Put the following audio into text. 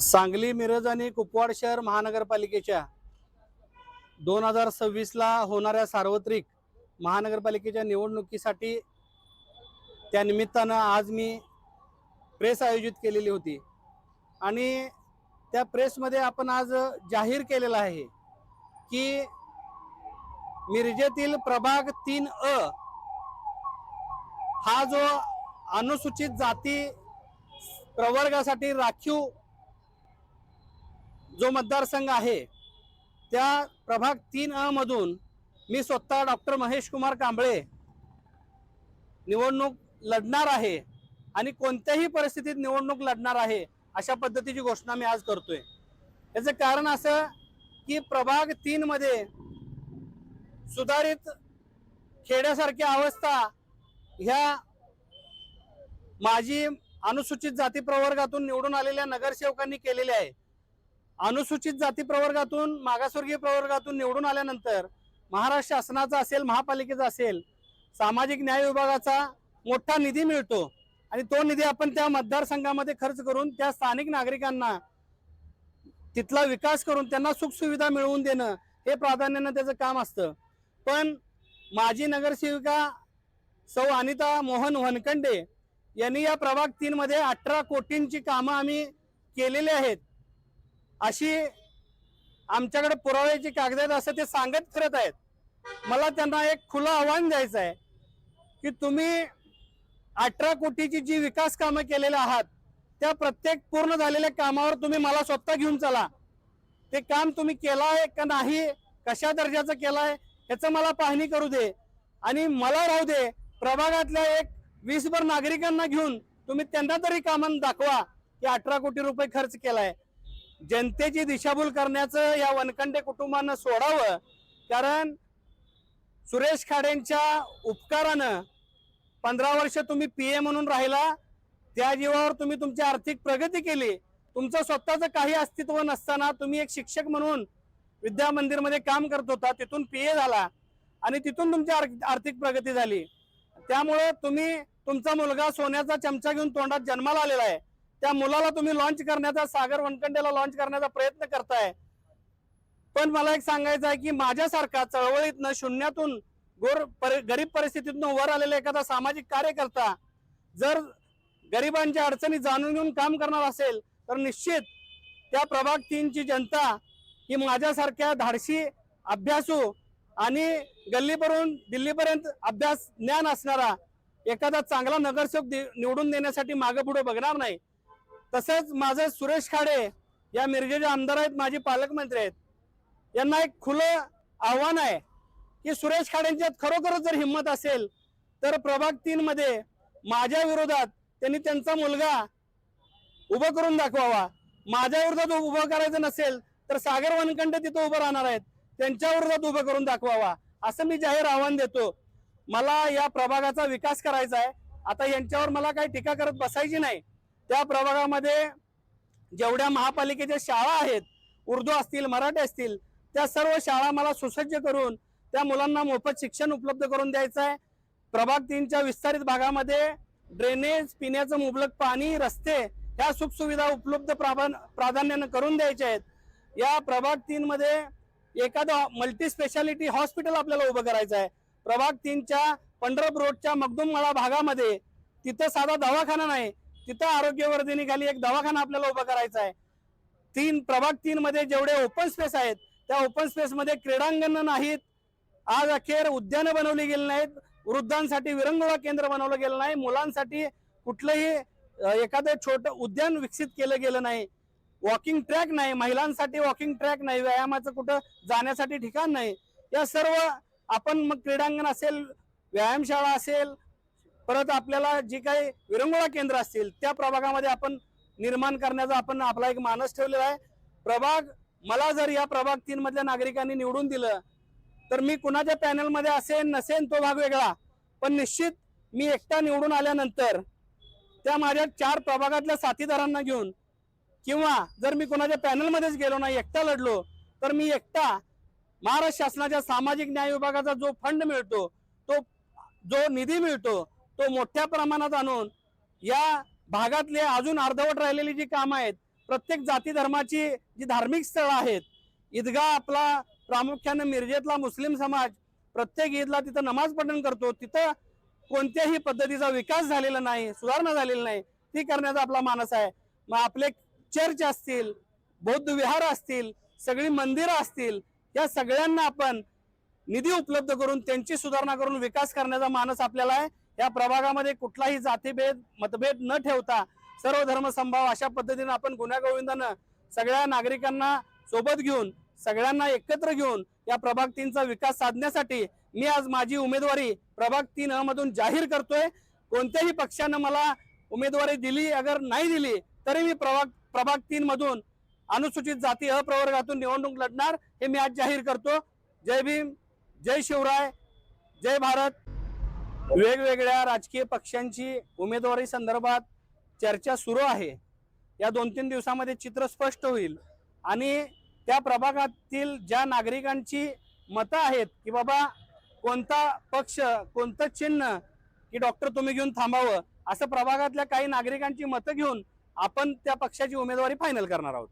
सांगली, मिरज आणि कुपवाड शहर महानगरपालिकेच्या 2026 ला होणाऱ्या सार्वत्रिक महानगरपालिकेच्या निवडणुकीसाठी त्या निमित्तानं आज मी प्रेस आयोजित केलेली होती आणि त्या प्रेसमध्ये आपण आज जाहीर केलेलं आहे की मिरजेतील प्रभाग 3A हा जो अनुसूचित जाती प्रवर्गासाठी राखीव जो मतदारसंघ आहे त्या प्रभाग 3A मधून मी स्वतः डॉक्टर महेश कुमार कांबळे निवडणूक लढणार आहे आणि कोणत्याही परिस्थितीत निवडणूक लढणार आहे अशा पद्धतीची घोषणा मी आज करतोय। याचं कारण असं की प्रभाग 3 मध्ये सुधारित खेड्यासारखी अवस्था ह्या माजी अनुसूचित जाती प्रवर्गातून निवडून आलेल्या नगरसेवकांनी केलेली आहे। अनुसूचित जाती प्रवर्गातून मागासवर्गीय प्रवर्गातून निवडून आल्यानंतर महाराष्ट्र शासनाचा असेल महापालिकेचा असेल सामाजिक न्याय विभागाचा मोठा निधी मिळतो आणि तो निधी आपण त्या मतदारसंघामध्ये खर्च करून त्या स्थानिक नागरिकांना तिथला विकास करून त्यांना सुखसुविधा मिळवून देणं हे प्राधान्याने त्याचं काम असतं। पण माजी नगरसेविका सौ अनिता मोहन वनखंडे यांनी या प्रभाग 3 मध्ये 18 कोटींची कामं आम्ही केलेली आहेत अशी आमच्याकडे पुराव्याची कागद आहेत असं ते सांगत फिरत आहेत। मला त्यांना एक खुलं आव्हान द्यायचं आहे की तुम्ही 18 कोटीची जी विकास कामं केलेली आहात त्या प्रत्येक पूर्ण झालेल्या कामावर तुम्ही मला स्वतः घेऊन चला। ते काम तुम्ही केलं आहे का नाही, कशा दर्जाचं केलं आहे याचं मला पाहणी करू दे आणि मला राहू दे प्रभागातल्या एक 20 भर नागरिकांना घेऊन तुम्ही त्यांना तरी कामं दाखवा की 18 कोटी रुपये खर्च केलाय। जनतेची दिशाभूल करण्याचं या वनखंडे कुटुंबानं सोडावं, कारण सुरेश खाडेंच्या उपकारानं 15 वर्ष तुम्ही पीए म्हणून राहिला, त्या जीवावर तुम्ही तुमची आर्थिक प्रगती केली। तुमचं स्वतःचं काही अस्तित्व नसताना तुम्ही एक शिक्षक म्हणून विद्या मंदिरमध्ये काम करत होता, तिथून पीए झाला आणि तिथून तुमची आर्थिक प्रगती झाली। त्यामुळे तुम्ही तुमचा मुलगा सोन्याचा चमचा घेऊन तोंडात जन्माला आलेला आहे, त्या मुलाला तुम्ही लॉन्च करण्याचा सागर वनखंडेला लॉन्च करण्याचा प्रयत्न करताय। पण मला एक सांगायचं आहे की माझ्यासारखा चळवळीतनं शून्यातून गरीब परिस्थितीतून वर आलेला एखादा सामाजिक कार्यकर्ता जर गरिबांच्या अडचणी जाणून घेऊन काम करणार असेल तर निश्चित त्या प्रभाग 3 ची जनता ही माझ्यासारख्या धाडसी अभ्यासू आणि गल्लीपर्यंत दिल्लीपर्यंत अभ्यास ज्ञान असणारा एखादा चांगला नगरसेवक निवडून देण्यासाठी मागे पुढे बघणार नाही। तसंच माझं सुरेश खाडे या मिरजेचे आमदार आहेत, माझे पालकमंत्री आहेत, यांना एक खुलं आव्हान आहे की सुरेश खाडेंच्यात खरोखरच जर हिंमत असेल तर प्रभाग 3 मध्ये माझ्या विरोधात त्यांनी त्यांचा मुलगा उभं करून दाखवावा। माझ्या विरोधात उभं करायचं नसेल तर सागर वनखंडे तिथं उभं राहणार आहेत, त्यांच्या विरोधात उभं करून दाखवावा असं मी जाहीर आव्हान देतो। मला या प्रभागाचा विकास करायचा आहे। आता यांच्यावर मला काही टीका करत बसायची नाही। त्या प्रभागामध्ये जेवढ्या महापालिकेच्या शाळा आहेत, उर्दू असतील मराठी असतील, त्या सर्व शाळा मला सुसज्ज करून त्या मुलांना मोफत शिक्षण उपलब्ध करून द्यायचं आहे। प्रभाग 3 च्या विस्तारित भागामध्ये ड्रेनेज, पिण्याचं मुबलक पाणी, रस्ते ह्या सुखसुविधा उपलब्ध प्राधान्याने करून द्यायचे आहेत। या प्रभाग 3 मध्ये एखादं मल्टी स्पेशालिटी हॉस्पिटल आपल्याला उभं करायचं आहे। प्रभाग 3 च्या पंढरपूर रोडच्या मगदुममाळा भागामध्ये तिथं साधा दवाखाना नाही, तिथं आरोग्यवर्धिनीखाली एक दवाखाना आपल्याला उभा करायचा आहे। प्रभाग 3 मध्ये जेवढे ओपन स्पेस आहेत त्या ओपन स्पेस मध्ये क्रीडांगण नाहीत, आज अखेर उद्यानं बनवली गेली नाहीत, वृद्धांसाठी विरंगुळा केंद्र बनवलं गेलं नाही, मुलांसाठी कुठलंही एखादं छोटं उद्यान विकसित केलं गेलं नाही, वॉकिंग ट्रॅक नाही, महिलांसाठी वॉकिंग ट्रॅक नाही, व्यायामाचं कुठं जाण्यासाठी ठिकाण नाही। या सर्व आपण मग क्रीडांगण असेल, व्यायामशाळा असेल, परत आपल्याला जी काही विरंगुळा केंद्र असतील त्या प्रभागामध्ये आपण निर्माण करण्याचा आपण आपला एक मानस ठेवलेला आहे। मला जर या प्रभाग 3 मधल्या नागरिकांनी निवडून दिलं तर मी कुणाच्या पॅनल मध्ये असेन नसेन तो भाग वेगळा, पण निश्चित मी एकटा निवडून आल्यानंतर त्या माझ्या 4 प्रभागातल्या साथीदारांना घेऊन किंवा जर मी कुणाच्या पॅनल मध्येच गेलो नाही, एकटा लढलो तर मी एकटा महाराष्ट्र शासनाच्या सामाजिक न्याय विभागाचा जो फंड मिळतो, तो जो निधी मिळतो तो मोठ्या प्रमाणात आणून या भागातले अजून अर्धवट राहिलेली जी कामं आहेत प्रत्येक जाती धर्माची जी धार्मिक स्थळं आहेत, ईदगाह आपला प्रामुख्याने मिरजेतला मुस्लिम समाज प्रत्येक ईदला तिथं नमाज पठण करतो, तिथं कोणत्याही पद्धतीचा विकास झालेला नाही, सुधारणा झालेली नाही, ती करण्याचा आपला मानस आहे. मग आपले चर्च असतील, बौद्ध विहार असतील, सगळी मंदिरं असतील, या सगळ्यांना आपण निधी उपलब्ध करून त्यांची सुधारणा करून विकास करण्याचा मानस आपल्याला आहे. या प्रभागामध्ये कुठलाही जातीभेद मतभेद न ठेवता सर्व धर्म संभाव अशा पद्धतीने आपण गुण्यागोविंदानं सगळ्या नागरिकांना सोबत घेऊन सगळ्यांना एकत्र घेऊन या प्रभाग 3चा विकास साधण्यासाठी मी आज माझी उमेदवारी प्रभाग 3 मधून जाहीर करतोय. कोणत्याही पक्षानं मला उमेदवारी दिली अगर नाही दिली तरी मी प्रभाग 3 मधून अनुसूचित जाती अप्रवर्गातून निवडणूक लढणार हे मी आज जाहीर करतो. जय भीम, जय शिवराय, जय भारत. वेगवेगळ्या राजकीय पक्षांची उमेदवारी संदर्भात चर्चा सुरू आहे. या 2-3 दिवसामध्ये चित्र स्पष्ट होईल आणि त्या प्रभागातील ज्या नागरिकांची मतं आहेत की बाबा कोणता पक्ष कोणतं चिन्ह की डॉक्टर तुम्ही घेऊन थांबावं, असं प्रभागातल्या काही नागरिकांची मतं घेऊन आपण त्या पक्षाची उमेदवारी फायनल करणार आहोत.